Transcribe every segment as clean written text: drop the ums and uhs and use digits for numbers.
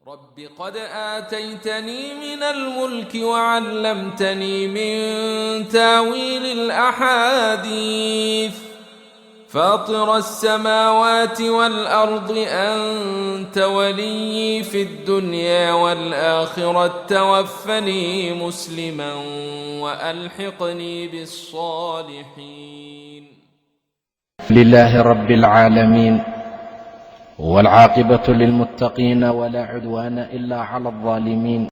رب قد آتيتني من الملك وعلمتني من تاويل الأحاديث فاطر السماوات والأرض أنت ولي في الدنيا والآخرة توفني مسلما وألحقني بالصالحين. لله رب العالمين والعاقبة للمتقين ولا عدوان إلا على الظالمين،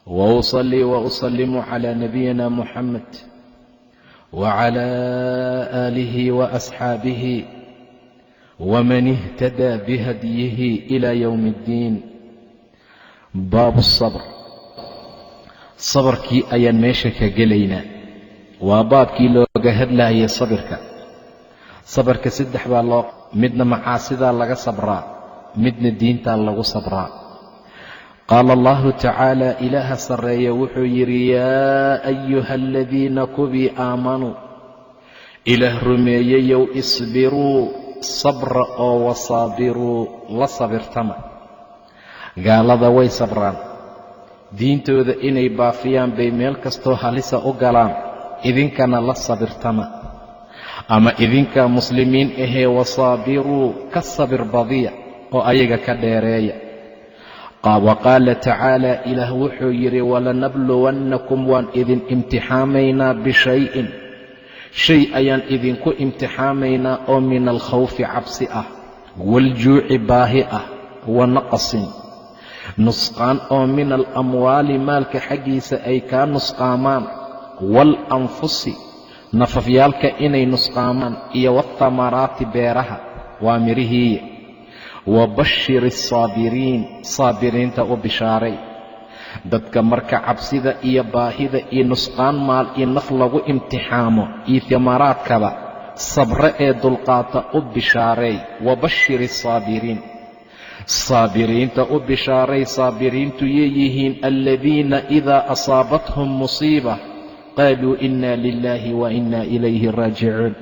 وأصلي وأسلم على نبينا محمد وعلى آله وأصحابه ومن اهتدى بهديه إلى يوم الدين. باب الصبر. صبرkii ayaan meesha ka gelaynaa. waa baabkii looga hadlayay sabarka saddex baa midna macaasidaa laga sabraa, midna diintaa lagu sabraa. qaala allahu tacaala, ilaaha sarreeya wuxuu yidhi, yaa ayuha aladiina kuwii aamanuu ilaah rumeeyeyow isbiruu sabra oo wasaabiruu la sabirtama. gaalada way sabraan, diintooda inay baafiyaan bay meel kastoo halisa u galaan, idinkana la sabirtama. ama idinkaa muslimiin ahee wasaabiruu ka sabir badiya oo ayaga ka dheereeya. wa qaala tacaala, ilaah wuxuu yidhi, walanabluwannakum waan idin imtixaamaynaa bishayin shay ayaan idinku imtixaamaynaa oo min alkhawfi cabsi ah, waaljuuci baahi ah, wa naqsin nusqaan oo min alamwaali maalka xaggiisa ay kaa nusqaamaan, waalanfusi nafafyaalka inay nusqaamaan, iyo waathamaraati beeraha waa mirihiiya. wabashir asaabiriin, saabiriinta u bishaaray. dadka marka cabsida iyo baahida iyo nusqaan maal iyo naf lagu imtixaamo iyo thamaraadkaba sabre ee dulqaata u bishaaray. wabashir asaabiriin, saabiriinta u bishaaray. saabiriintu yeeyihiin aladiina idaa asaabathum musiiba qaaluu inna lilaahi wa inna ilayhi raajicuun.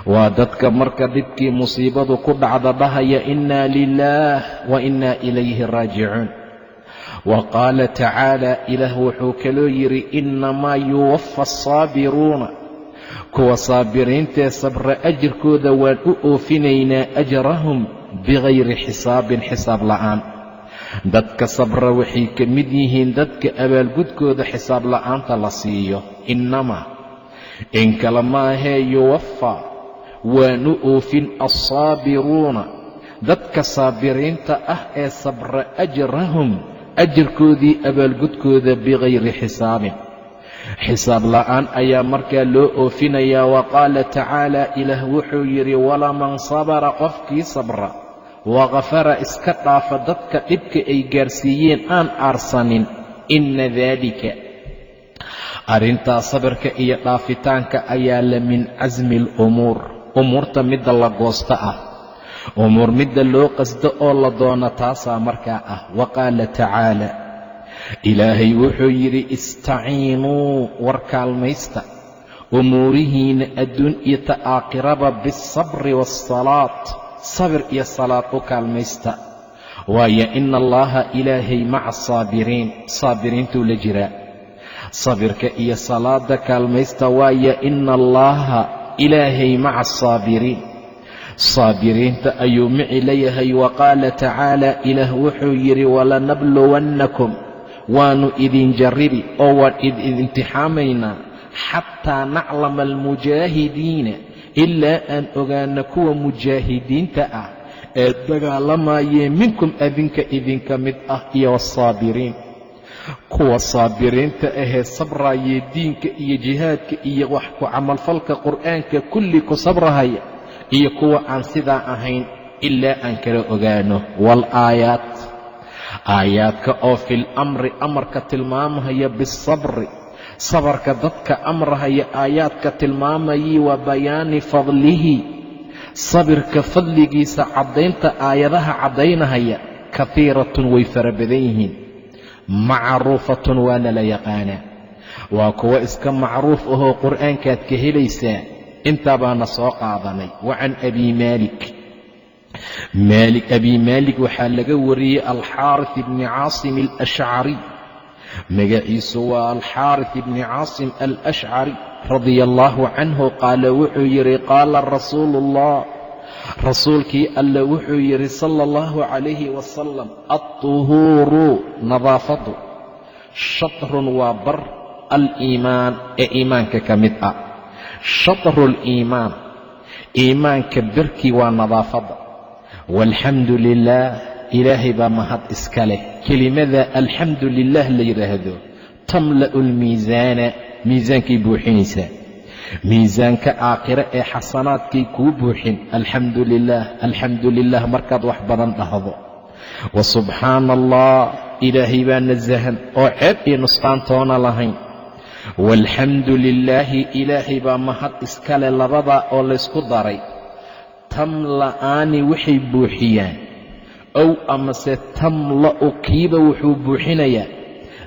waa dadka marka dhibkii musiibadu ku dhacda dhahaya inna lilaah wa inna ilayhi raajicuun. wa qaala tacaala, ilaah wuxuu kaloo yidhi, innamaa yuwaffa asaabiruuna, kuwa saabiriintee sabra ajirkooda waan u oofinaynaa ajrahum bigayri xisaabin, xisaab la'aan. dadka sabra waxay ka mid yihiin dadka abaalgudkooda xisaab la'aanta la siiyo. innamaa in kale maahee yuwaffaa waanu oofin assaabiruuna dadka saabiriinta ah ee sabra ajrahum ajirkoodii abaalgudkooda bigayri xisaabin, xisaab la'aan ayaa markaa loo oofinayaa. wa qaala tacaala, ilaah wuxuu yidhi, walaman sabara qofkii sabra wakafara iska dhaafa dadka dhibka ay gaarsiiyeen aan aarsanin, inna daalika arrintaa sabirka iyo dhaafitaanka ayaa la min casmi alumuur, umuurta midda la goosta ah, umuur midda loo qasdo oo la doono taasaa markaa ah. wa qaala tacaala, ilaahay wuxuu yidhi, istaciinuu war kaalmaysta umuurihiina adduun iyo ta aakhiraba bialsabri waasalaat, sabir iyo salaad u kaalmaysta. waayo ina allaha ilaahay maca asaabiriin, saabiriintuu la jiraa. sabirka iyo salaada kaalmaysta, waayo ina allaha ilaahay maca asaabiriin, saabiriinta ayuu mici leeyahay. wa qaala tacaala, ilaah wuxuu yidhi, walanabluwannakum waannu idin jarribi oo waan idin imtixaamaynaa xataa naclama almujaahidiina, ilaa aan ogaana kuwa mujaahidiinta ah ee dagaalamayee minkum adinka idinka mid ah, iyo wasaabiriin kuwa saabiriinta ahee sabrayee diinka iyo jihaadka iyo wax ku camalfalka qur'aanka kulli ku sabrahaya, iyo kuwa aan sidaa ahayn ilaa aan kala ogaano. waalaayaat, aayaadka oo fil amri amarka tilmaamahaya bisabri, sabarka dadka amrahaya aayaadka tilmaamayay. wa bayaani fadlihi, sabirka fadligiisa caddaynta aayadaha caddaynahaya. kahiiratun way fara badan yihiin, macruufatun waana la yaqaanaa. waa kuwa iska macruuf ahoo qur'aankaad ka helaysaa. intaa baana soo qaadanay. wa can abi maalik, abi maalik waxaa laga wariyey alxaariث bni caasim alashcari, magaciisu waa alxaariث bni caasim alashcari radia allaahu canhu, qaala wuxuu yidhi qaala rasuulu ullah, rasuulkii alle wuxuu yidhi sala allahu calayhi wasalam, alطuhuuru nadaafadu shatrun waa bar aliimaan ee iimaanka ka mid ah. shatru liimaan, iimaanka barkii waa nadaafadda. waalxamdu lilaah, ilaahay baa mahad iska leh. kelimada alxamdu lilah la yidhaahdo tamla'u lmiisaana, miisaankay buuxinaysaa. miisaanka aakhire ee xasanaadkay kuu buuxin. alxamdu lilaah, alxamdu lilah markaad wax badan dhahdo. wa subxaana allah, ilaahay baa nasahan oo ceeb iyo nusqaantoona lahayn. waalxamdu lilaahi, ilaahay baa mahad iska leh. labadaa oo laysku daray tamla'aani waxay buuxiyaan, ow amase tamla'u kiiba wuxuu buuxinayaa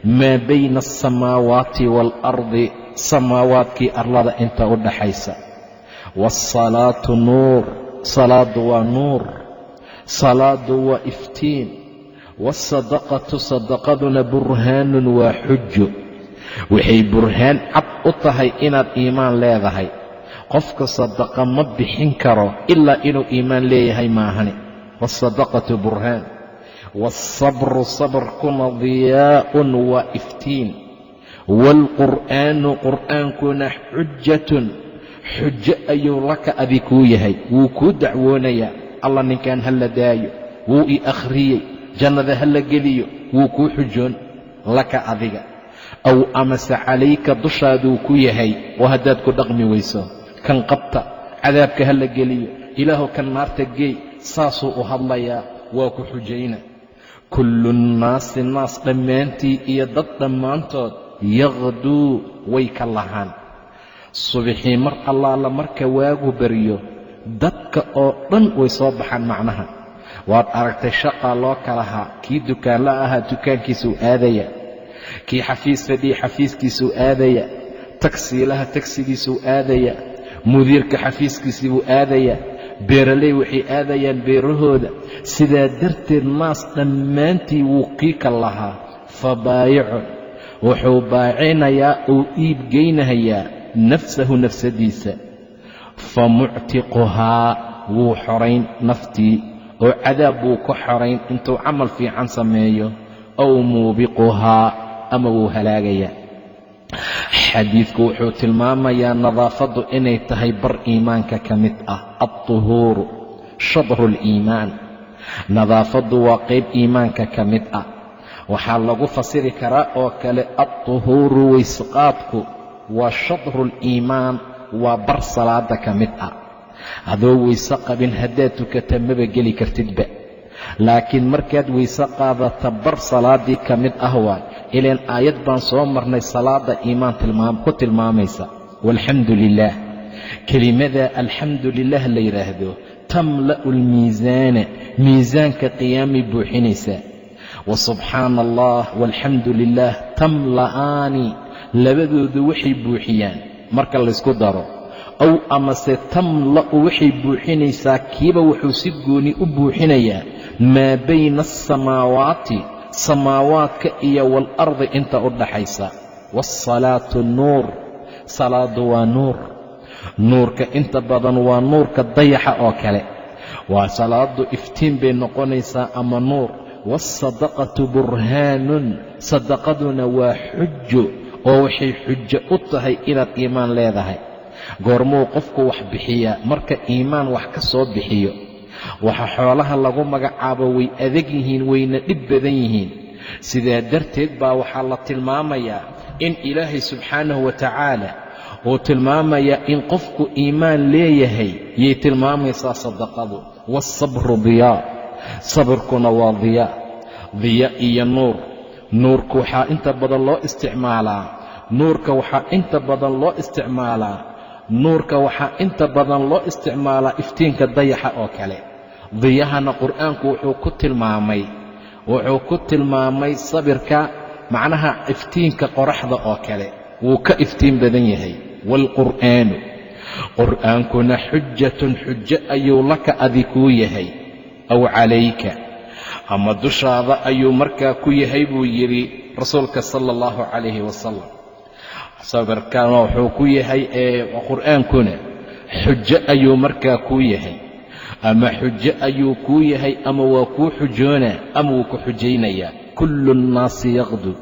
maa bayna alsamaawaati waalardi, samaawaadkii arlada inta u dhaxaysa. waasalaatu nuur, salaadu waa nuur, salaadu waa iftiin. waasadaqatu, sadaqaduna burhaanun waa xujo, waxay burhaan cad u tahay inaad iimaan leedahay. qofka sadaqa ma bixin karo ilaa inuu iimaan leeyahay maahane. waasadaqatu burhaan. waalsabru, sabrkuna diyaa'un waa iftiin. waalqur'aanu, qur'aankuna xujatun, xujo ayuu laka adi kuu yahay. wuu kuu dacwoonayaa, alla ninkan ha la daayo, wuu i akhriyey, jannada ha la geliyo, wuu kuu xujoon laka adiga. aw amase calayka, dushaaduu ku yahay. oo haddaad ku dhaqmi weyso, kan qabta, cadaabka ha la geliyo, ilaahu kan naarta geey, saasuu u hadlayaa, waa ku xujayna. kullu nnaasi, naas dhammaantii iyo dad dhammaantood, yaqduu way ka lahaan. subixii mar allaala marka waagu baryo, dadka oo dhan way soo baxaan. macnaha waad aragtay, shaqaa loo kalahaa. kii dukaanla ahaa dukaankiisuu aadaya, kii xafiis fadhiya xafiiskiisuu aadaya, tagsiilaha tagsigiisuu aadaya, mudiirka xafiiskiisii buu aadaya, beeraley waxay aadayaan beerahooda. sidaa darteed naas dhammaantii wuu kii ka lahaa. fabaayicun, wuxuu baacinayaa uu iibgeynahayaa nafsahu, nafsadiisa. famuctiquhaa, wuu xorayn naftii oo cadaab buu ku xorayn intuu camal fiican sameeyo. aw muubiquhaa, ama wuu halaagayaa. xadiidku wuxuu tilmaamayaa nadaafaddu inay tahay bar iimaanka ka mid ah. alطuhuuru shadru liimaan, nadaafaddu waa qayb iimaanka ka mid ah. waxaa lagu fasiri karaa oo kale alطuhuuru, waysqaadku waa shadru liimaan, waa bar salaada ka mid ah. adoo weyse qabin haddaad tukata maba geli kartidba, laakiin markaad weyse qaadata bar salaaddii ka mid ah waay. ilaan aayad baan soo marnay salaada iimaan ku tilmaamaysa. waalxamdu lilaah, kelimada alxamdu lilah la yidhaahdo tamla'u lmiisaana, miisaanka qiyaamay buuxinaysaa. wa subxaana allah waalxamdu lilah tamla'aani, labadoodu waxay buuxiyaan marka laysku daro. aw amase tamla'u waxay buuxinaysaa, kiiba wuxuu si gooni u buuxinayaa maa bayna alsamaawaati, samaawaadka iyo waalardi inta u dhaxaysa. waasalaatu nuur, salaadu waa nuur. nuurka inta badan waa nuurka dayaxa oo kale. waa salaadu iftiin bay noqonaysaa ama nuur. waasadaqatu burhaanun, sadaqaduna waa xujo oo waxay xujo u tahay inaad iimaan leedahay. goormuu qofku wax bixiyaa? marka iimaan wax ka soo bixiyo. waxa xoolaha lagu magacaabo way adag yihiin, wayna dhib badan yihiin. sidaa darteed baa waxaa la tilmaamayaa in ilaahay subxaanahu wa tacaala uu tilmaamayaa in qofku iimaan leeyahay, yay tilmaamaysaa sadaqadu. waasabru diyaa, sabrkuna waa diyaa. diya iyo nuur. nuurka waxaa inta badan loo isticmaalaa iftiinka dayaxa oo kale. diyahana qur'aanku wuxuu ku tilmaamay sabirka, macnaha iftiinka qoraxda oo kale wuu ka iftiin badan yahay. waalqur'aanu, qur'aankuna xujatun, xujo ayuu laka adi kuu yahay. aw calayka ama dushaada ayuu markaa ku yahay buu yidhi rasuulka sala allahu calayhi wasalam. sabirkan wuxuu ku yahay qur'aankuna xujo ayuu markaa kuu yahay, ama xujo ayuu kuu yahay, ama waa kuu xujoonaa ama wuu ku xujaynayaa. kullu nnaasi yaqdu,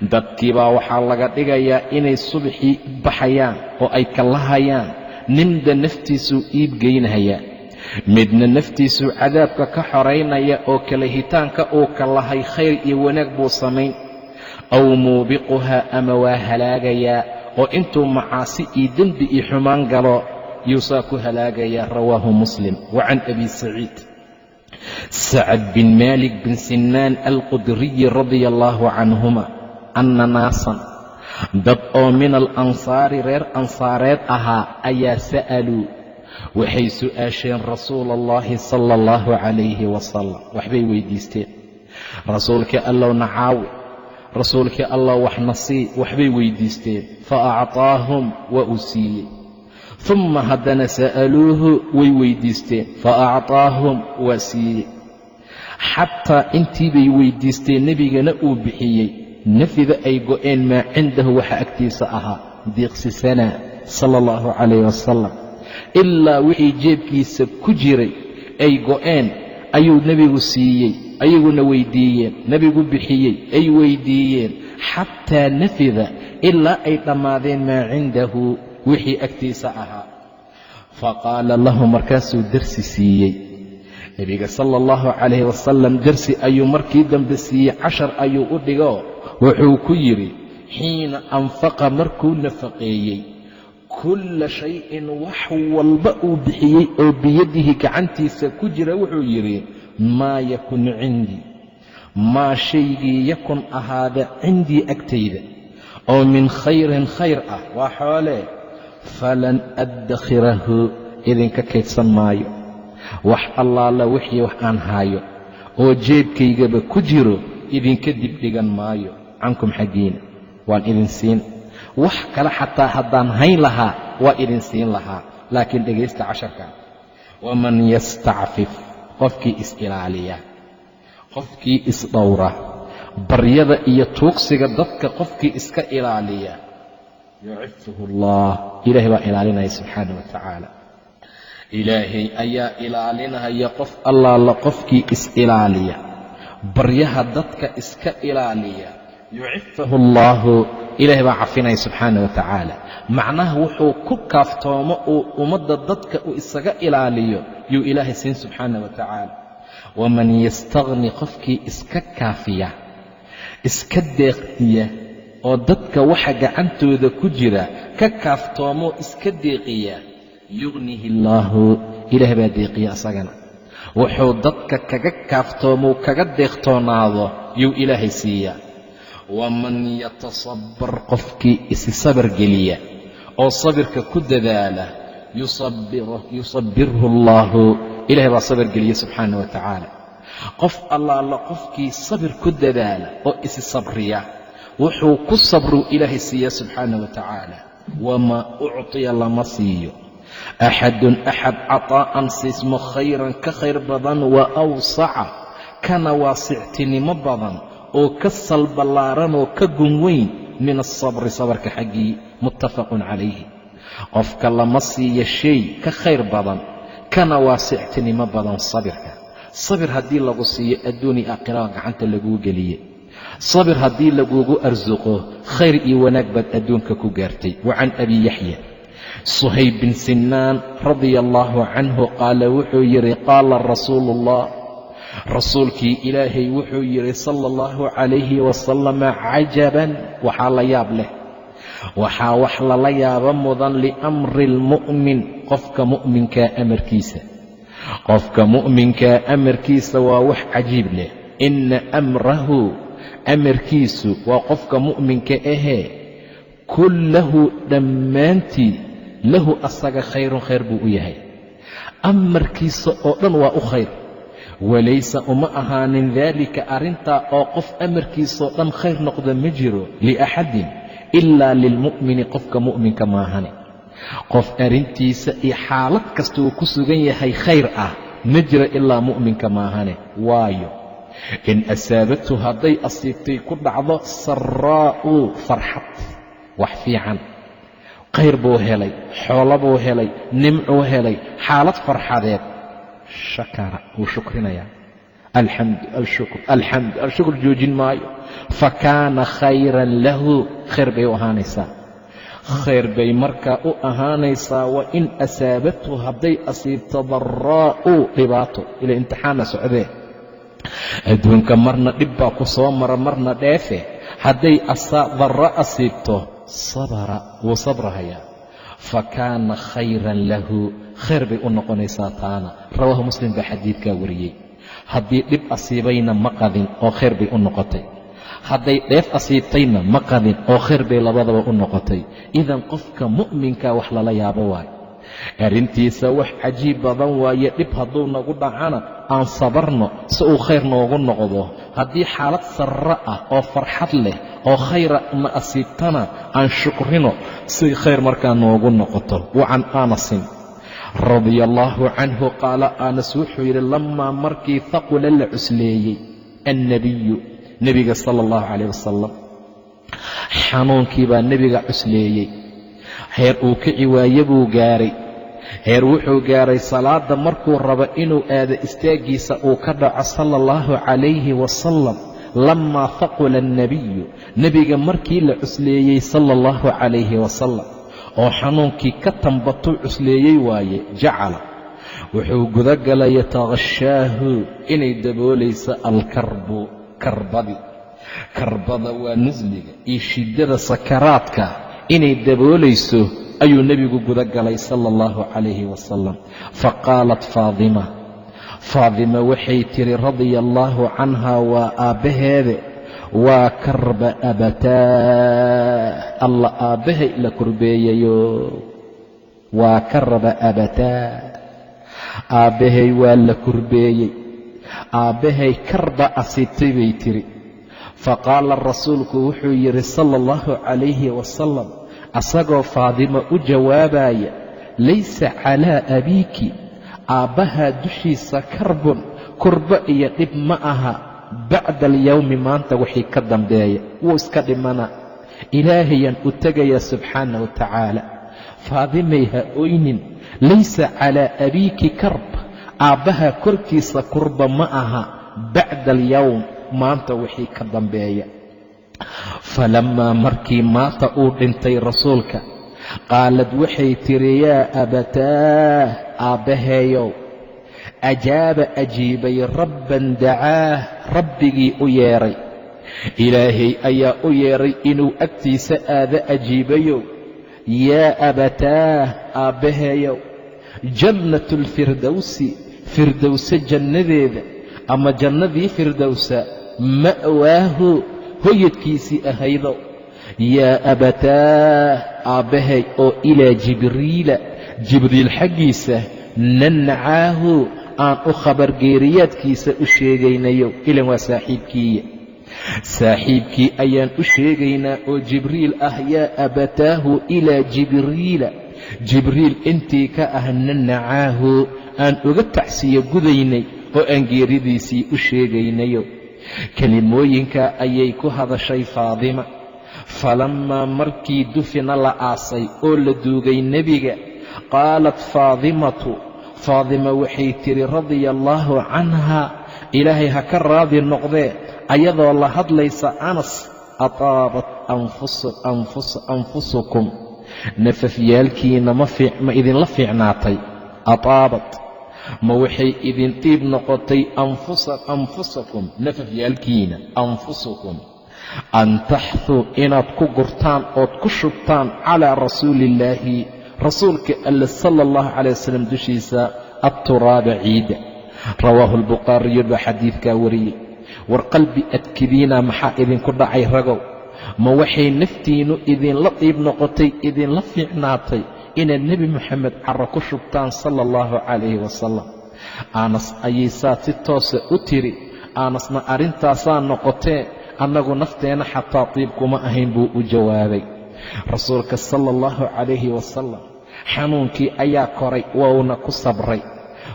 dadkiibaa waxaa laga dhigayaa inay subaxii baxayaan oo ay kalahayaan. ninba naftiisuu iibgeynaya, midna naftiisuu cadaabka ka xoraynaya oo kalahitaanka uu kalahay khayr iyo wanaag buu samayn. aw muubiquhaa, ama waa halaagayaa oo intuu macaasi iyo dembi iyo xumaan galo yuusaa ku halaagayaa. rawaahu muslim. wa can abi saciid sacad bin maalik bin sinaan alqudriyi radia allaahu canhuma anna naasan, dad oo min alansaari reer ansaareed ahaa ayaa sa'aluu, waxay su'aasheen rasuula allahi sala allahu calayhi wasalam. waxbay weydiisteen, rasuulkii allow nacaawi, rasuulkii allow waxna sii, waxbay weydiisteen. fa acطaahum waa uu siiyey. uma haddana sa'aluuhu way weydiisteen, fa acطaahum waa siiyey. xataa intii bay weydiisteen nebigana uu bixiyey, nafida ay go'een maa cindahu waxa agtiisa ahaa. deeqsisanaa sala allahu calayh wasalam, ilaa wixii jeebkiisa ku jiray ay go'een ayuu nebigu siiyey, ayaguna weydiiyeen, nebigu bixiyey, ay weydiiyeen. xataa nafida ilaa ay dhammaadeen maa cindahu wixii agtiisa ahaa. faqaala lahu, markaasuu darsi siiyey nebiga sala allahu calayhi wasalam. darsi ayuu markii dambe siiyey, cashar ayuu u dhigo wuxuu ku yidhi, xiina anfaqa, markuu nafaqeeyey, kulla shayin, wax walba uu bixiyey oo biyadihi gacantiisa ku jira, wuxuu yidhi, maa yakun cindii, maa shaygii yakun ahaada cindii agtayda oo min khayrin khayr ah, waa xoolee, falan addakhirahu, idinka kaydsan maayo. wax allaala wixii wax aan haayo oo jeebkaygaba ku jiro idinka dibdhigan maayo. cankum xaggiina waan idin siin, wax kale xataa haddaan hayn lahaa waa idin siin lahaa. laakiin dhegaysta casharka. waman yastacfif, qofkii is-ilaaliya, qofkii isdhowra, baryada iyo tuugsiga dadka qofkii iska ilaaliya, yucifuhu allah, ilaahay baa ilaalinaya subxaana wa tacaala. ilaahay ayaa ilaalinaya qof allaala qofkii is-ilaaliya, baryaha dadka iska ilaaliya, yucifahu allaahu, ilaahay baa cafinaya subxaana wa tacaala. macnaha wuxuu ku kaaftoomo uu ummadda dadka uu isaga ilaaliyo yuu ilaahay siin subxaana wa tacaala. waman yastagni, qofkii iska kaafiya, iska deeqiya oo dadka waxa gacantooda ku jira ka kaaftoomo iska deeqiya, yugnihi allaahu, ilaahay baa deeqiya asagana. wuxuu dadka kaga kaaftoomo kaga deeqtoonaado yuu ilaahay siiyaa. waman yatasabar, qofkii isi sabar geliya oo sabirka ku dadaala, yusabirhu allaahu, ilaahay baa sabir geliya subxaana wa tacaala. qof allaala qofkii sabir ku dadaala oo isi sabriya, wuxuu ku sabruu ilaahay siiya subxaana wa tacaala. wamaa ucطiya, lama siiyo axadun axad cataa'an siismo khayran ka khayr badan, wa awsaca, kana waasictinimo badan oo ka salballaaran oo ka gun weyn, min asabri, sabarka xaggii. muttafaqun calayhi. qofka lama siiyo shay ka khayr badan kana waasictinimo badan sabirka. sabir haddii lagu siiyo adduuni aakhira gacanta laguu geliye. sabir haddii lagugu arsuqo khayr iyo wanaag baad adduunka ku gaartay. wa can abi yaxya suhayb bin sinaan radia allaahu canhu qaala, wuxuu yidhi, qaala rasuulu ullah, rasuulkii ilaahay wuxuu yidhi sala allahu calayhi wasalama, cajaban, waxaa la yaab leh, waxaa wax lala yaabo mudan, liamri lmu'min, qofka mu'minkaa amarkiisa. qofka mu'minkaa amarkiisa waa wax cajiib leh. inna amrahu, amarkiisu waa qofka mu'minka ahee, kullahu dhammaantii, lahu asaga khayrun, khayr buu u yahay. amarkiisa oo dhan waa u khayr. walaysa uma ahaanin daalika, arrintaa oo qof amarkiisaoo dhan khayr noqda ma jiro, liaxadin ilaa lilmu'mini, qofka mu'minka maahane. qof arrintiisa iyo xaalad kasta uu ku sugan yahay khayr ah ma jira ilaa mu'minka maahane. waayo in asaabathu hadday asiibtay ku dhacdo saraa'u farxad, wax fiican, khayr buu helay, xoolo buu helay, nimcuu helay, xaalad farxadeed, shakara wuu shukrinayaa. alshukr joojin maayo. fakaana khayran lahu, khayr bay u ahaanaysaa, khayr bay markaa u ahaanaysaa. wa in asaabathu hadday asiibto daraa'u dhibaato, ila imtixaana socdee adduunka marna dhib baa ku soo mara marna dheefe. hadday darro asiibto sabara, wuu sabrahayaa. fakaana khayran lahu, khayr bay u noqonaysaa taana. rawaahu muslim baa xadiidkaa wariyey. haddii dhib asiibayna ma qadin oo khayr bay u noqotay, hadday dheef asiibtayna ma qadin oo khayr bay labadaba u noqotay. idan qofka mu'minkaa wax lala yaabo waayo, arrintiisa wax cajiib badan waaye. dhib hadduu nagu dhacana aan sabarno si uu khayr noogu noqdo. haddii xaalad sarro ah oo farxad leh oo khayra na asiibtana aan shukrino si khayr markaa noogu noqoto. wa can anasin radia allaahu canhu qaala, anas wuxuu yidhi lamaa markii haqula la cusleeyey annabiyu, nebiga sala allahu calayh wasalam, xanuunkii baa nebiga cusleeyey. heer uu kici waaye buu gaaray, heer wuxuu gaaray salaada markuu rabo inuu aado istaaggiisa uu ka dhaco sala allahu calayhi wasalam. lamaa haqula annabiyu, nebiga markii la cusleeyey sala allahu calayhi wasalam oo xanuunkii ka tambatuu cusleeyey waaye, jacala wuxuu gudagalay yatakhashaahu inay daboolayso alkarbu, karbadi. karbada waa nasliga iyo shiddada sakaraadka inay daboolayso ayuu nebigu gudagalay sala allahu calayhi wasalam. faqaalat faadima waxay tiri radia allaahu canhaa, waa aabbaheede, waa karba abataa, alla aabbahay la kurbeeyayo. waa karba abataa, aabbahay waa la kurbeeyey, aabbahay karba asiibtay bay tiri. faqaala rasuulku wuxuu yidhi sala allahu calayhi wasalam, asagoo faadima u jawaabaya, laysa calaa abiiki, aabbahaa dushiisa karbun, kurbo iyo dhib ma aha, bacda alyowmi, maanta wixii ka dambeeya wuu iska dhimana, ilaahayaan u tegayaa subxaana wa tacaala. faadimay ha oynin, laysa calaa abiiki karb, aabbahaa korkiisa kurba ma aha, bacda alyowm, maanta wixii ka dambeeya. falammaa markii maata uu dhintay rasuulka, qaalad waxay tiri, yaa abataah, aabbaheeyow, ajaaba ajiibay, rabban dacaah, rabbigii u yeedhay, ilaahay ayaa u yeedhay inuu agtiisa aado ajiibayow. yaa abataah, aabbaheeyow, jannatu lfirdowsi, firdowse jannadeeda ama jannadii firdowsa, ma'waahu, hoyadkiisii ahaydow. yaa abataah, aabbahay, oo ilaa jibriila, jibriil xaggiisa, nancaahu, aan u khabargeeriyaadkiisa u sheegaynayo. ilan waa saaxiibkii ayaan u sheegaynaa oo jibriil ah. yaa abataahu ilaa jibriila, jibriil intii ka ah, nancaahu, aan uga tacsiyo gudaynay oo aan geeridiisii u sheegaynayo. kelimooyinka ayay ku hadashay faadima. falammaa markii dufina la aasay oo la duugay nebiga, qaalat faadima waxay tiri radia allaahu canhaa, ilaahay ha ka raadi noqdee, ayadoo la hadlaysa anas, ataabat anfusukum, nafafyaalkiina ma idinla fiicnaatay? ataabat, ma waxay idin dhiib noqotay anfusakum, nafafyaalkiina, anfusukum, an taxthuu, inaad ku gurtaan ood ku shubtaan calaa rasuuliillaahi, rasuulka alle sala allahu calayh wasalam dushiisa, atturaaba, ciidda. rawaahu albukhaariyu baa xadiidkaa wariyey. war qalbi adkidiina, maxaa idinku dhacay ragow? ma waxay naftiinnu idinla dhiib noqotay, idinla fiicnaatay inaad nebi moxamed carro ku shubtaan sala allahu calayhi wasalam? anas ayay saa si toosa u tiri. aanasna arrintaasaa noqotee, annagu nafteenna xataa tiib kuma ahayn buu u jawaabay. rasuulka sala allahu calayhi wasalam xanuunkii ayaa koray, wouna ku sabray.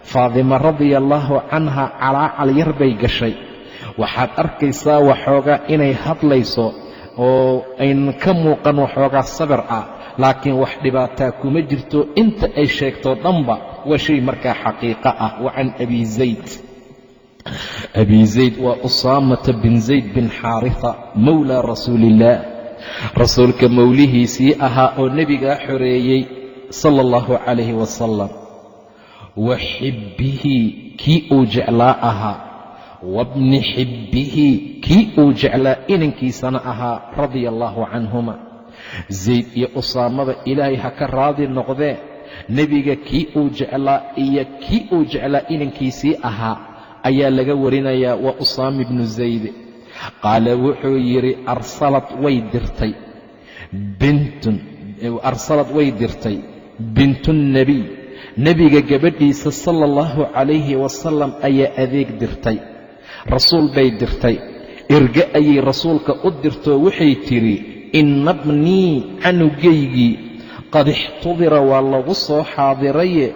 faadima radiallaahu canha calaacal yar bay gashay. waxaad arkaysaa waxoogaa inay hadlayso oo aynan ka muuqan waxoogaa sabir ah, laakiin wax dhibaataa kuma jirto. inta ay sheegto dhanba waa shay markaa xaqiiqo ah. wa can abi zayd waa usaamata bin zayd bin xaarifa mowlaa rasuuliillaah, rasuulka mowlihiisii ahaa oo nebigaa xoreeyey sala allahu calayhi wasalam. wa xibbihi kii uu jeclaa ahaa, wabni xibbihi kii uu jeclaa inankiisana ahaa radia allaahu canhuma. zayd iyo usaamada ilaahay ha ka raadi noqdee, nebiga kii uu jeclaa iyo kii uu jeclaa inankiisii ahaa ayaa laga warinayaa. waa usaama ibnu zayd. qaala wuxuu yidhi arsalad way dirtay bintunnebiy, nebiga gabadhiisa sala allahu calayhi wasalam ayaa adeeg dirtay. rasuul bay dirtay, erge ayay rasuulka u dirtoo waxay tidhi inna bnii canugaygii qad ixtudira waa lagu soo xaadiraye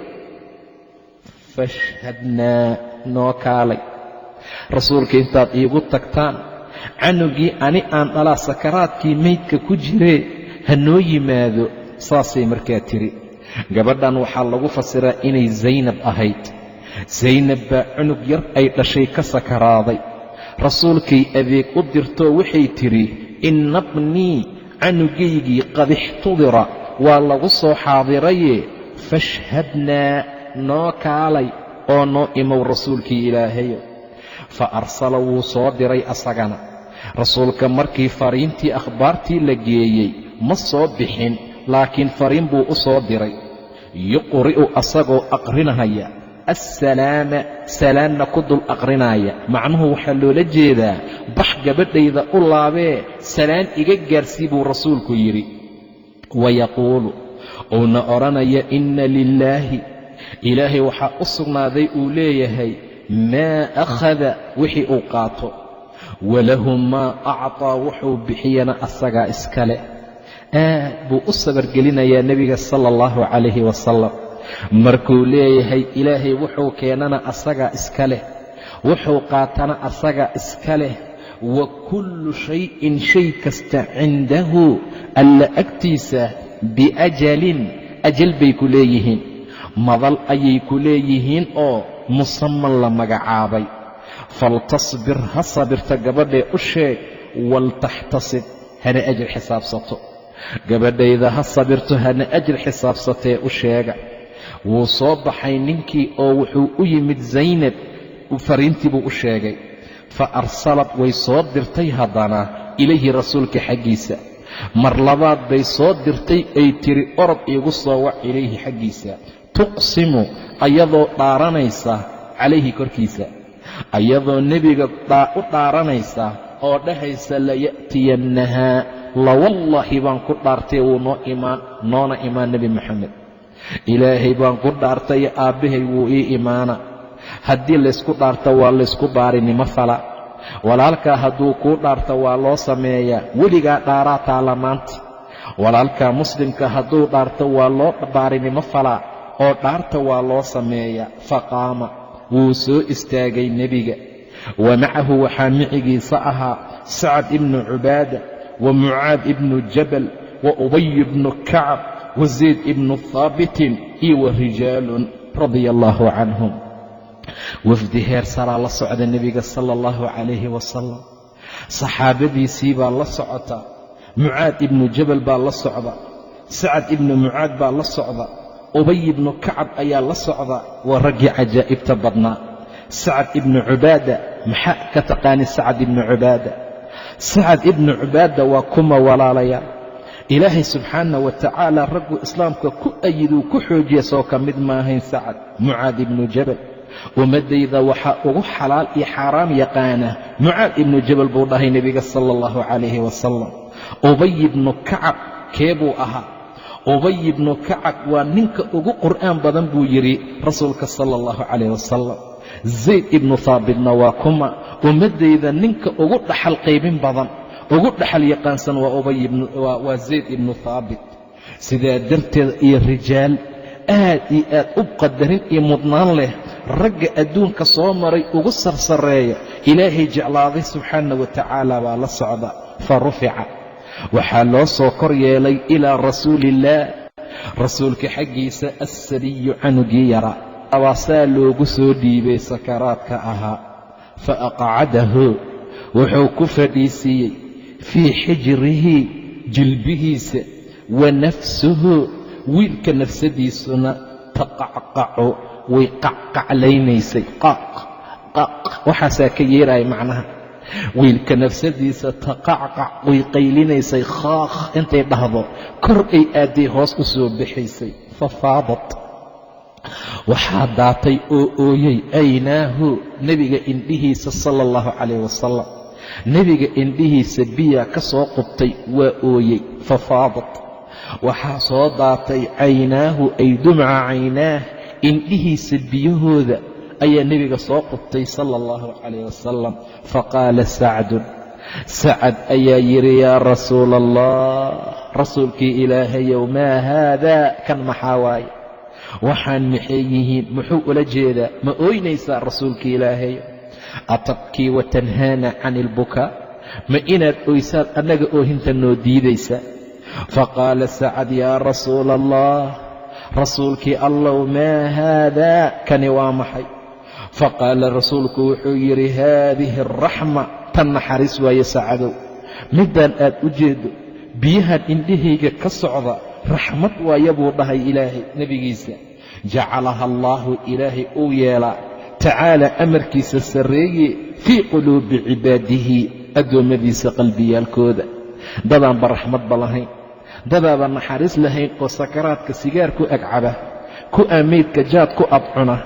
fashhadnaa noo kaalay. rasuulka intaad iigu tagtaan, canugii ani aan dhalaa sakaraadkii maydka ku jiree ha noo yimaado. saasay markaa tidhi. gabadhan waxaa lagu fasiraa inay zaynab ahayd. zaynab baa cunug yar ay dhashay ka sakaraaday. rasuulkay adeeg u dirtoo waxay tidhi inna bnii canugaygii qad ixtudira waa lagu soo xaadiraye fashhadnaa noo kaalay oo noo imow rasuulkii ilaahayo. fa arsala wuu soo diray asagana. rasuulka markii fariintii akhbaartii la geeyey ma soo bixin, laakiin fariin buu u soo diray. yuqri'u asagoo aqrinaya assalaama, salaanna ku dul aqrinaya. macnuhu waxaa loola jeedaa bax gabadhayda u laabee salaan iga gaarsii buu rasuulku yidhi. wayaquulu uuna odhanaya inna lilaahi, ilaahay waxaa u sugnaaday uu leeyahay maa akhada wixii uu qaato, walahu maa acطaa wuxuu bixiyana asagaa iska leh. aad buu u sabargelinayaa nebiga sala allahu calayhi wasalam markuu leeyahay ilaahay wuxuu keenana asagaa iska leh, wuxuu qaatana asagaa iska leh. wa kullu shayin shay kasta cindahu alla agtiisa biajalin ajal bay ku leeyihiin, madal ayay ku leeyihiin oo musaman la magacaabay. faltasbir ha sabirta gabadhee u sheeg, waltaxtasib hana ajir xisaabsato. gabadhayda ha sabirto hana ajir xisaabsatee u sheega. wuu soo baxay ninkii oo wuxuu u yimid zaynab, fariintii buu u sheegay. fa arsalad way soo dirtay haddana ilayhi rasuulka xaggiisa. mar labaad bay soo dirtay ay tiri orod iigu soo wac ilayhi xaggiisa. tuqsimu ayadoo dhaaranaysa calayhi korkiisa, ayadoo nebiga u dhaaranaysa oo dhahaysa laya'tiyannahaa, lawallaahi baan ku dhaartay wuu noona imaan nebi moxamed. ilaahay baan ku dhaartay aabbahay wuu ii imaana. haddii laysku dhaarto waa laysku dhaarinimo fala. walaalkaa hadduu kuu dhaarto waa loo sameeyaa, weligaa dhaaraa taala maanta. walaalkaa muslimka hadduu dhaarto waa loo dhaarinimo falaa oo dhaarta waa loo sameeyaa. faqaama wuu soo istaagay nebiga. wa macahu waxaa micigiisa ahaa sacad ibnu cubaada wa mucaad ibnu jabal wa ubay ibnu kacab wa zayd ibnu haabitin iyo wa rijaalun radia allaahu canhum. wafdi heer saraa la socda nebiga sala allahu calayhi wasalam. saxaabadiisii baa la socota. mucaad ibnu jabal baa la socda, sacad ibnu mucaad baa la socda, ubay ibnu kacab ayaa la socda. waa raggii cajaa'ibta badnaa. sacad ibnu cubaada, maxaa ka taqaani sacad ibnu cubaada? sacad ibnu cubaada waa kuma walaalayaal? ilaahay subxaana wa tacaala ragguu islaamka ku ayiduu ku xoojiya soo ka mid maahayn sacad. mucaad ibnu jabal, ummaddayda waxaa ugu xalaal iyo xaaraam yaqaana mucaad ibnu jabal buu dhahay nebiga sala allahu calayhi wasalam. ubay ibnu kacab kee buu ahaa? ubay ibnu kacab waa ninka ugu qur'aan badan buu yidhi rasuulka sala allahu calayh wasalam. zayd ibnu haabitna waa kuma? ummaddayda ninka ugu dhaxal qaybin badan, ugu dhaxal yaqaansan waa zayd ibnu haabit. sidaa darteed iyo rijaal aad iyo aad u qadarin iyo mudnaan leh, ragga adduunka soo maray ugu sarsareeya, ilaahay jeclaaday subxaana wa tacaala baa la socda. fa rufica waxaa loo soo kor yeelay ilaa rasuuliillaah, rasuulka xaggiisa assariyu canugii yara abaasaa loogu soo dhiibay sakaraadka ahaa. fa aqcadahu wuxuu ku fadhiisiiyey fii xijrihi jilbihiisa, wa nafsuhu wiilka nafsadiisuna taqacqacu way qacqaclaynaysay. waxaasaa ka yeeraya macnaha wiilka nafsadiisa taqacqac way qaylinaysay, khaakh intay dhahdo kor ay aaday hoos u soo bixaysay. fafaadat waxaa daatay oo ooyey aynaahu nebiga indhihiisa sala allahu calayh wasalam, nebiga indhihiisa biyaa ka soo qubtay, waa ooyey. fafaadat waxaa soo daatay caynaahu ay dumca caynaah, indhihiisa biyahooda ayaa nebiga soo qubtay sala allahu calayh wasalam. faqaala sacdun, sacad ayaa yidhi yaa rasuula allah, rasuulkii ilaahayow, maa haadaa kan maxaa waaye, waxaan maxay yihiin, muxuu ula jeedaa, ma ooynaysaa rasuulkii ilaahayow? atabkii watanhaana can ilbukaa, ma inaad oysaad annaga oohinta noo diidaysa? faqaala sacad yaa rasuula allah, rasuulkii allow, maa haadaa kani waa maxay? faqaala rasuulku wuxuu yidhi haadihi araxma, tan naxariis waaye sacadow, middaan aad u jeeddo biyahan indhahayga ka socda raxmad waaya buu dhahay ilaahay nebigiisa. jacalaha allaahu, ilaahay uu yeelaa tacaala amarkiisa sarreeye fii quluubi cibaadihi, addoommadiisa qalbiyaalkooda. dadaanba raxmadba lahayn, dadaaba naxariis lahayn oo sakaraadka sigaar ku agcaba, ku aan meydka jaad ku abcuna,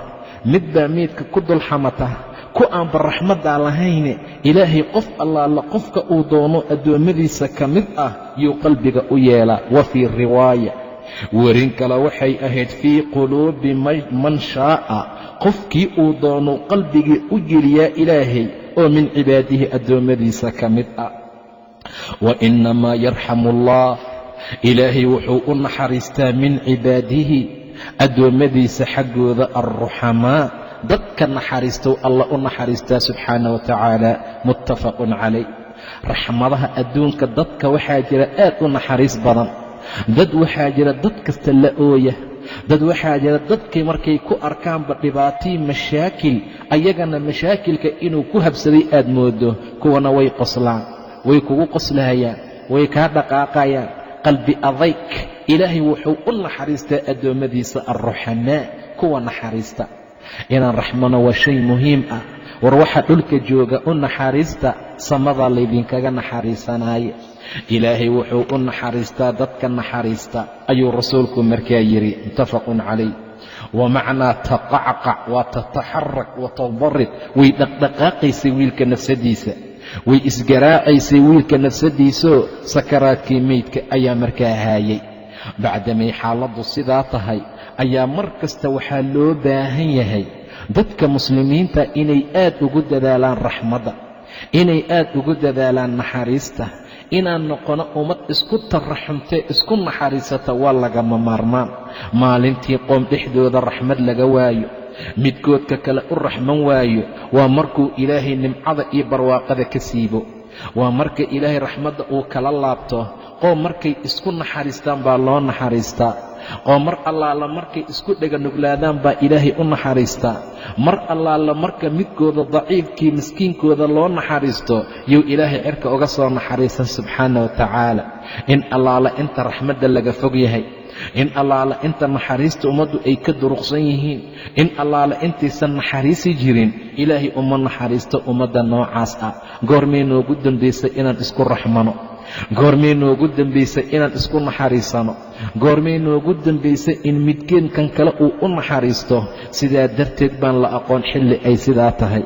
midbaa meydka ku dulxamata, ku aanba raxmaddaa lahayne ilaahay qof allaala qofka uu doono addoommadiisa ka mid ah yuu qalbiga u yeelaa. wa fii riwaaya, werin kale waxay ahayd fii quluubi man shaa'a, qofkii uu doono qalbigii u geliyaa ilaahay oo min cibaadihi addoommadiisa ka mid ah. wa innamaa yarxamu allah, ilaahay wuxuu u naxariistaa min cibaadihi addoommadiisa xaggooda alruxamaa, dadka naxariistow alla u naxariistaa subxaana wa tacaala. muttafaqun calayh. raxmadaha adduunka dadka waxaa jira aad u naxariis badan, dad waxaa jira dad kasta la ooya, dad waxaa jira dadkii markay ku arkaanba dhibaatii mashaakil, ayagana mashaakilka inuu ku habsaday aad moodo, kuwana way qoslaan, way kugu qoslahayaan, way kaa dhaqaaqayaan, qalbi adayg. ilaahay wuxuu u naxariistaa addoommadiisa alruxamaa, kuwa naxariista. inaan raxmano waa shay muhiim ah. war waxa dhulka jooga u naxariista, samadaa laydinkaga naxariisanaaye. ilaahay wuxuu u naxariistaa dadka naxariista, ayuu rasuulku markaa yidhi. muttafaqun calayh. wa macnaa taqacqac waa tataxarak wa tadarid, way dhaqdhaqaaqaysay wiilka nafsadiisa, way isgaraacaysay wiilka nafsadiisoo sakaraadkii meydka ayaa markaa haayay. bacdamay xaaladdu sidaa tahay ayaa mar kasta waxaa loo baahan yahay dadka muslimiinta inay aad ugu dadaalaan raxmadda, inay aad ugu dadaalaan naxariista. inaan noqono ummad isku taraxumtee isku naxariisata waa lagama maarmaan. maalintii qoom dhexdooda raxmad laga waayo, midkoodka kale u raxman waayo, waa markuu ilaahay nimcada iyo barwaaqada ka siibo, waa marka ilaahay raxmadda uu kala laabto. qoom markay isku naxariistaan baa loo naxariistaa, qoom mar allaala markay isku dheganuglaadaan baa ilaahay u naxariistaa. mar allaala marka midkooda daciifkii miskiinkooda loo naxariisto yuu ilaahay cirka uga soo naxariisan subxaana wa tacaala. in allaala inta raxmadda laga fog yahay, in allaala inta naxariista ummaddu ay ka duruqsan yihiin, in allaala intaysan naxariisi jirin, ilaahay uma naxariisto ummadda noocaas ah. goormay noogu dambaysay inaan isku raxmano? goormay noogu dambaysay inaan isku naxariisano? goormay noogu dambaysay in midkeen kan kale uu u naxariisto? sidaa darteed baan la aqoon xilli ay sidaa tahay.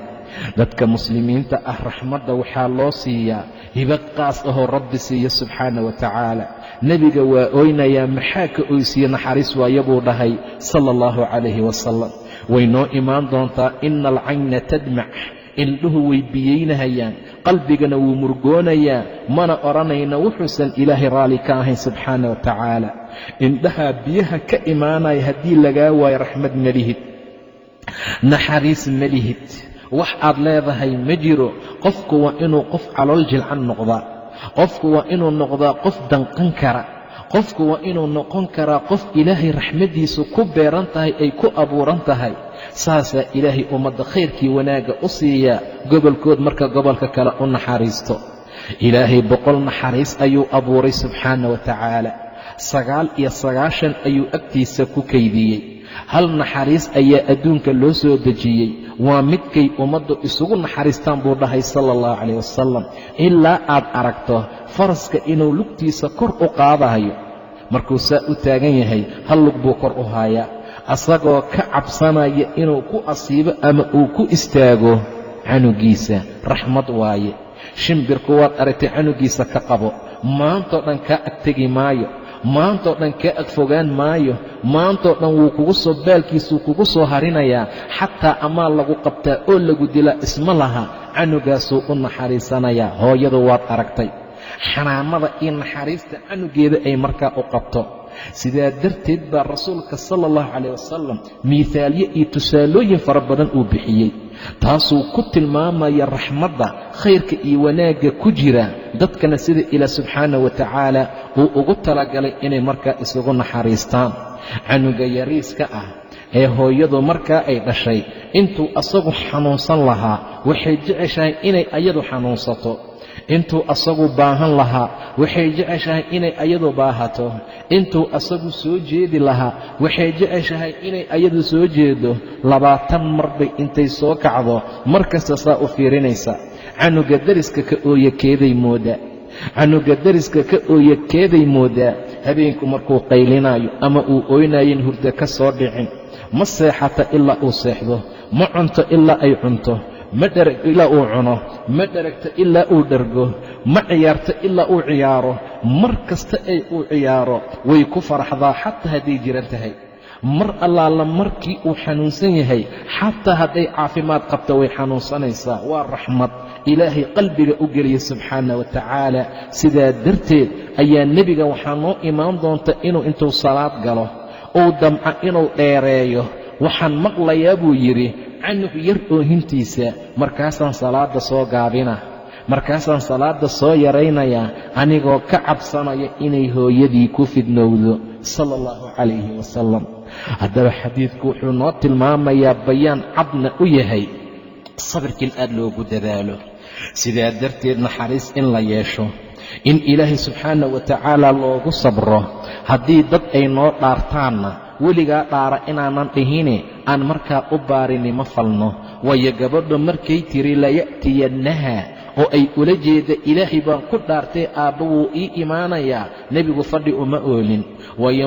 dadka muslimiinta ah raxmadda waxaa loo siiyaa hibo qaas ahoo rabbi siiya subxaana wa tacaala. nebiga waa oynayaa, maxaa ka oysiye naxariis waaya buu dhahay sala allahu calayhi wasalam. way noo imaan doontaa ina alcayna tadmac, indhuhu way biyeynahayaan, qalbigana wuu murgoonayaa, mana odhanayna wuxuusan ilaahay raalli ka ahayn subxaana wa tacaala. indhahaa biyaha ka imaanaya haddii lagaa waayo raxmad ma lihid, naxariis ma lihid, wax aad leedahay ma jiro. qofku waa inuu qof calool jilcan noqdaa, qofku waa inuu noqdaa qof danqan kara, qofku waa inuu noqon karaa qof ilaahay raxmaddiisu ku beeran tahay, ay ku abuuran tahay. saasaa ilaahay ummadda khayrkii wanaagga u siiyaa, gobolkood marka gobolka kale u naxariisto. ilaahay 100 naxariis ayuu abuuray subxaana wa tacaala, 99 ayuu agtiisa ku kaydiyey. hal naxariis ayaa adduunka loo soo dejiyey, waa midkay ummaddu isugu naxariistaan buu dhahay sala allahu calayh wasalam. ilaa aad aragto faraska inuu lugtiisa kor u qaadayo, markuu saa u taagan yahay hal lug buu kor u haayaa, asagoo ka cabsanaya inuu ku asiibo ama uu ku istaago canugiisa. raxmad waaye. shimbirku waad aragtay canugiisa ka qabo, maantoo dhan kaa agtegi maayo, maantoo dhan kaa agfogaan maayo, maantoo dhan wuu kugu soo baalkiisuu kugu soo harinayaa. xataa amaa lagu qabtaa oo lagu dilaa isma laha, canugaasuu u naxariisanayaa. hooyadu waad aragtay xanaanada iyo naxariista canugeeda ay markaa u qabto. sidaa darteed baa rasuulka sala allahu calayh wasalam miithaalyo iyo tusaalooyin fara badan uu bixiyey, taasuu ku tilmaamaya raxmadda, khayrka iyo wanaagga ku jira dadkana sida ilaah subxaanahu wa tacaala uu ugu talagalay inay markaa isugu naxariistaan. canuga yariiska ah ee hooyadu markaa ay dhashay, intuu asagu xanuunsan lahaa waxay jeceshahay inay ayadu xanuunsato, intuu asagu baahan lahaa waxay jeceshahay inay ayadu baahato, intuu asagu soo jeedi lahaa waxay jeceshahay inay ayadu soo jeedo. 20 mar bay intay soo kacdo mar kasta saa u fiirinaysa. canuga dariska ka ooyakeeday moodaa, canuga dariska ka ooyakeeday moodaa. habeenku markuu qaylinaayo ama uu oynayin hurdo ka soo dhicin, ma seexata ilaa uu seexdo, ma cunto ilaa ay cunto, ma dherag ilaa uu cuno, ma dheragto ilaa uu dhergo, ma ciyaarto ilaa uu ciyaaro. mar kasta ay uu ciyaaro way ku faraxdaa, xataa hadday jiran tahay. mar allaala markii uu xanuunsan yahay, xataa hadday caafimaad qabto way xanuunsanaysaa. waa raxmad ilaahay qalbiga u geliya subxaana wa tacaala. sidaa darteed ayaa nebiga waxaa noo imaan doonta inuu intuu salaad galo uu damca inuu dheereeyo. waxaan maqlayaa buu yidhi canug yar oohintiisa, markaasaan salaadda soo gaabina, markaasaan salaadda soo yaraynayaa anigoo ka cabsanaya inay hooyadii ku fidnowdo sala allahu calayhi wasalam. haddaba xadiidku wuxuu noo tilmaamayaa bayaan cadna u yahay sabirka in aad loogu dadaalo. sidaa darteed naxariis in la yeesho, in ilaahay subxaanahu wa tacaala loogu sabro. haddii dad ay noo dhaartaanna weligaa dhaara inaanan dhihine aan markaa u baarinimo falno. waayo gabadhu markay tiri laya'tiyannaha oo ay ula jeeda ilaahay baan ku dhaartay aabba wuu ii imaanayaa, nebigu fadhi uma oolin. waayo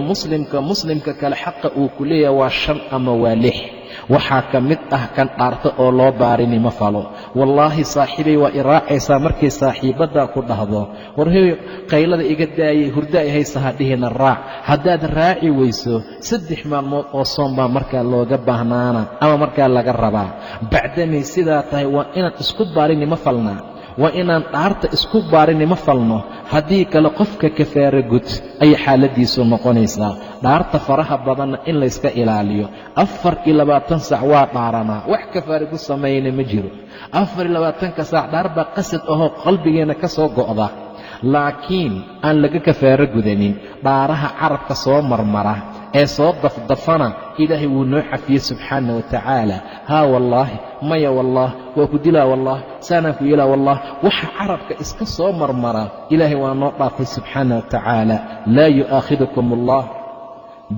muslimka kale xaqa uu ku leeyahay waa 5 ama waa 6. waxaa ka mid ah kan dhaarta oo loo baarinimo falo. wallaahi saaxiibay waa iraacaysaa markay saaxiibaddaa ku dhahdo war hey qaylada iga daayay hurda ay haysa hadhihina raac. haddaad raaci weyso 3 maalmood oo soom baa markaa looga baahnaana ama markaa laga rabaa. bacdamay sidaa tahay waa inaan isku baarinimo falnaa, waa inaan dhaarta isku baarinimo falno. haddii kale qofka kafaara gud ayay xaaladiisu noqonaysaa. dhaarta faraha badanna in layska ilaaliyo. 24 saac waa dhaaranaa, wax kafaara gud sameeyana ma jiro. 24 saac dhaar baa qasad ahoo qalbigeenna ka soo go'da, laakiin aan laga kafaaro gudanin. dhaaraha carabka soo marmara ee soo dafdafana ilaahay wuu noo cafiyey subxaana wa tacaala. haa wallaahi, maya wallaah, waa ku dilaa wallaah, saanaan ku yeelaa wallaah. waxa carabka iska soo marmara ilaahay waa noo dhaafay subxaana wa tacaala. laa yu'aakhidukum allah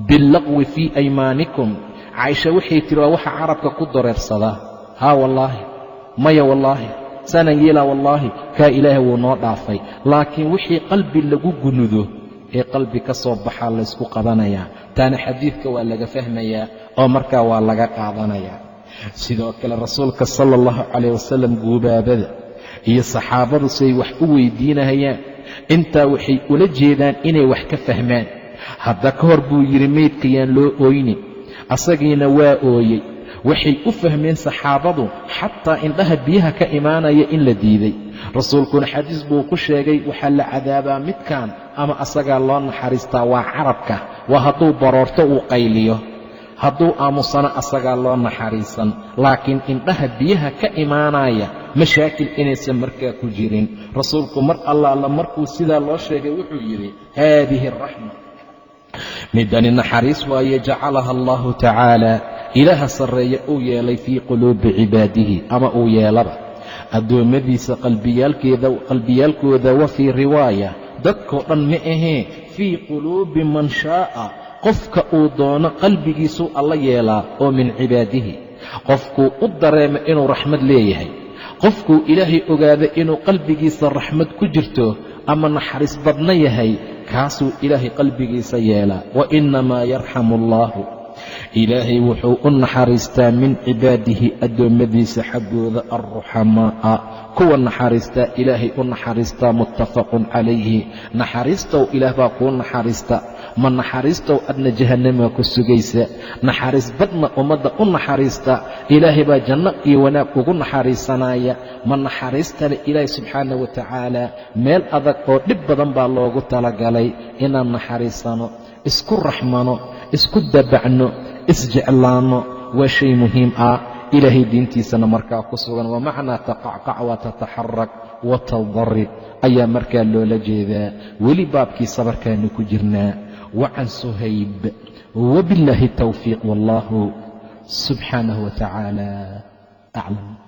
billaqwi fii aymaanikum. caaisha waxay tiri waa waxa carabka ku dareersadaa. haa wallaahi, maya wallaahi, saanaan yeelaa wallaahi, kaa ilaahay wuu noo dhaafay. laakiin wixii qalbi lagu gunudo ee qalbi ka soo baxaa laysku qabanayaa. taana xadiidka waa laga fahmayaa oo markaa waa laga qaadanayaa. sidoo kale rasuulka sala allahu calayh wasalam guubaabada iyo saxaabadu siay wax u weydiinahayaan intaa waxay ula jeedaan inay wax ka fahmaan. hadda ka hor buu yidhi meydka yaan loo ooynin, asagiina waa ooyey. waxay u fahmeen saxaabadu xataa indhaha biyaha ka imaanaya in la diiday. rasuulkuna xadiis buu ku sheegay waxaa la cadaabaa midkan ama asagaa loo naxariistaa, waa carabka, waa hadduu baroorto uu qayliyo, hadduu aamusana asagaa loo naxariisan. laakiin indhaha biyaha ka imaanaya mashaakil inaysan markaa ku jirin. rasuulku mar allaala markuu sidaa loo sheegay wuxuu yidhi, haadihi araxma, midani naxariis waaye, jacalaha allahu tacaala, ilaaha sarreeya uu yeelay fii quluubi cibaadihi, ama uu yeelaba addoommadiisa qalbiyaalkooda. wa fii riwaaya, dadkoo dhan ma ahee, fii quluubi man shaa'a, qofka uu doono qalbigiisuu alla yeelaa oo min cibaadihi. qofkuu u dareemo inuu raxmad leeyahay, qofkuu ilaahay ogaado inuu qalbigiisa raxmad ku jirto ama naxariis badna yahay, kaasuu ilaahay qalbigiisa yeelaa. wa innamaa yarxamu allaahu, ilaahay wuxuu u naxariistaa min cibaadihi addoommadiisa xaggooda alruxamaa'a, kuwa naxariistaa ilaahay u naxariistaa. muttafaqun calayhi. naxariistow ilaah baa kuu naxariista, ma naxariistow adna jahannamaa ku sugaysa. naxariis badna ummadda u naxariista, ilaahay baa janno iyo wanaag ugu naxariisanaya. ma naxariistale ilaahay subxaana wa tacaala meel adag oo dhib badan baa loogu talagalay inaan naxariisano, isku raxmano, isku dabacno, isjeclaanno. waa shay muhiim ah, ilaahay diintiisana markaa ku sugan. wa macnaa taqacqac wa tataxarak wa tadarib ayaa markaa loola jeedaa. weli baabkii sabarkaanu ku jirnaa. wa can suhayb, wabillaahi tawfiiq, wallaahu subxaanahu wa tacaala aclam.